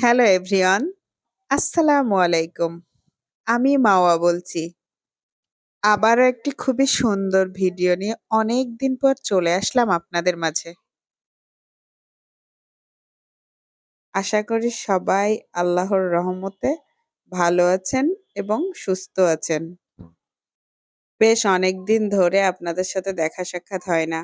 Hello everyone, আসসালামু আলাইকুম। আমি মাওয়া বলছি। আবারও একটি খুবই সুন্দর ভিডিও নিয়ে অনেক দিন পর চলে আসলাম আপনাদের মাঝে। আশা করি সবাই আল্লাহর রহমতে ভালো আছেন এবং সুস্থ আছেন। বেশ অনেক দিন ধরে আপনাদের সাথে দেখা সাক্ষাৎ হয় না।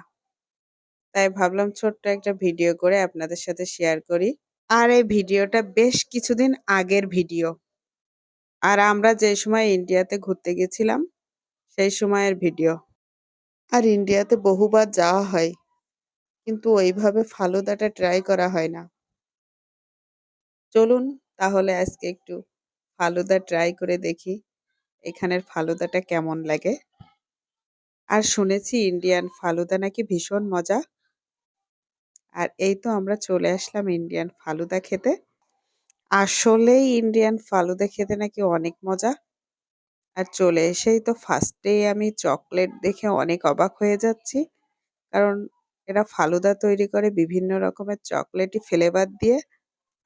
তাই ভাবলাম ছোট্ট একটা ভিডিও করে আপনাদের সাথে শেয়ার করি। আর এই ভিডিওটা বেশ কিছুদিন আগের ভিডিও। আর আমরা যে সময় ইন্ডিয়াতে ঘুরতে গেছিলাম সেই সময়ের ভিডিও। আর ইন্ডিয়াতে বহুবার যাওয়া হয়, কিন্তু ওইভাবে ফালুদাটা ট্রাই করা হয় না। চলুন তাহলে আজকে একটু ফালুদা ট্রাই করে দেখি এখানের ফালুদাটা কেমন লাগে। আর শুনেছি ইন্ডিয়ান ফালুদা নাকি ভীষণ মজা। আর এই তো আমরা চলে আসলাম ইন্ডিয়ান ফালুদা খেতে। আসলেই ইন্ডিয়ান ফালুদা খেতে নাকি অনেক মজা। আর চলে এসেই তো ফার্স্টেই আমি চকলেট দেখে অনেক অবাক হয়ে যাচ্ছি। কারণ এরা ফালুদা তৈরি করে বিভিন্ন রকমের চকলেটি ফ্লেভার দিয়ে।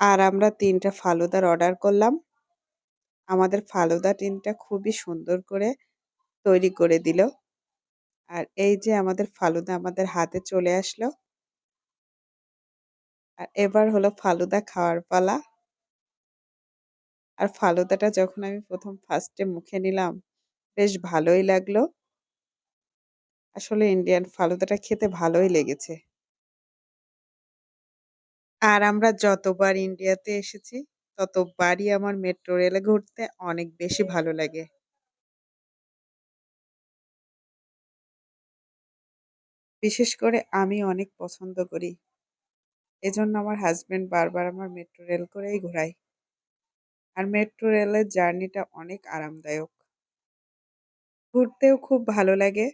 আর আমরা ৩ টা ফালুদার অর্ডার করলাম। আমাদের ফালুদা টিনটা খুবই সুন্দর করে তৈরি করে দিল। আর এই যে আমাদের ফালুদা আমাদের হাতে চলে আসলো। আর এবার হলো ফালুদা খাওয়ার পালা। আর ফালুদাটা যখন আমি ফার্স্টে মুখে নিলাম, বেশ ভালোই লাগলো। আসলে ইন্ডিয়ান ফালুদাটা খেতে ভালোই লেগেছে। আর আমরা যতবার ইন্ডিয়াতে এসেছি, ততবারই আমার মেট্রো রেলে ঘুরতে অনেক বেশি ভালো লাগে। বিশেষ করে আমি অনেক পছন্দ করি। এজন্য আমার হাসব্যান্ড বারবার আমার মেট্রো রেল করেই ঘোরায়। আর মেট্রো রেলের জার্নিটা অনেক আরামদায়ক। ঘুরতেও খুব ভালো লাগে।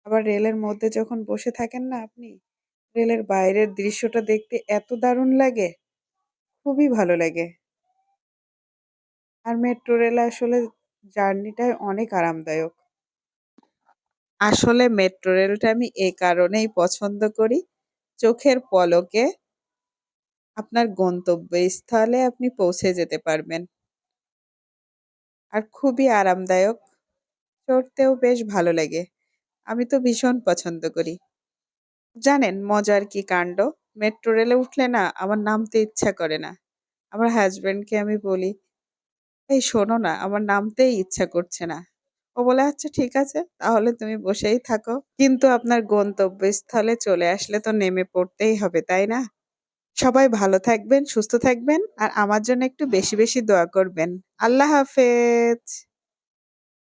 আবার রেলের মধ্যে যখন বসে থাকেন না আপনি, রেলের বাইরের দৃশ্যটা দেখতে এত দারুণ লাগে, খুবই ভালো লাগে। আর মেট্রো রেলে আসলে জার্নিটাই অনেক আরামদায়ক। আসলে মেট্রো রেলটা আমি এ কারণেই পছন্দ করি, চোখের পলকে আপনার গন্তব্যস্থলে আপনি পৌঁছে যেতে পারবেন। আর খুবই আরামদায়ক, চড়তেও বেশ ভালো লাগে। আমি তো ভীষণ পছন্দ করি। জানেন মজার কি কাণ্ড? মেট্রো রেলে উঠলে না আমার নামতে ইচ্ছা করে না। আমার হাসব্যান্ডকে আমি বলি, "এই শোনো না, আমার নামতেই ইচ্ছা করছে না।" ও বলে, "আচ্ছা ঠিক আছে, তাহলে তুমি বসেই থাকো।" কিন্তু আপনার গন্তব্যস্থলে চলে আসলে তো নেমে পড়তেই হবে, তাই না? সবাই ভালো থাকবেন, সুস্থ থাকবেন আর আমার জন্য একটু বেশি বেশি দোয়া করবেন। আল্লাহ হাফেজ।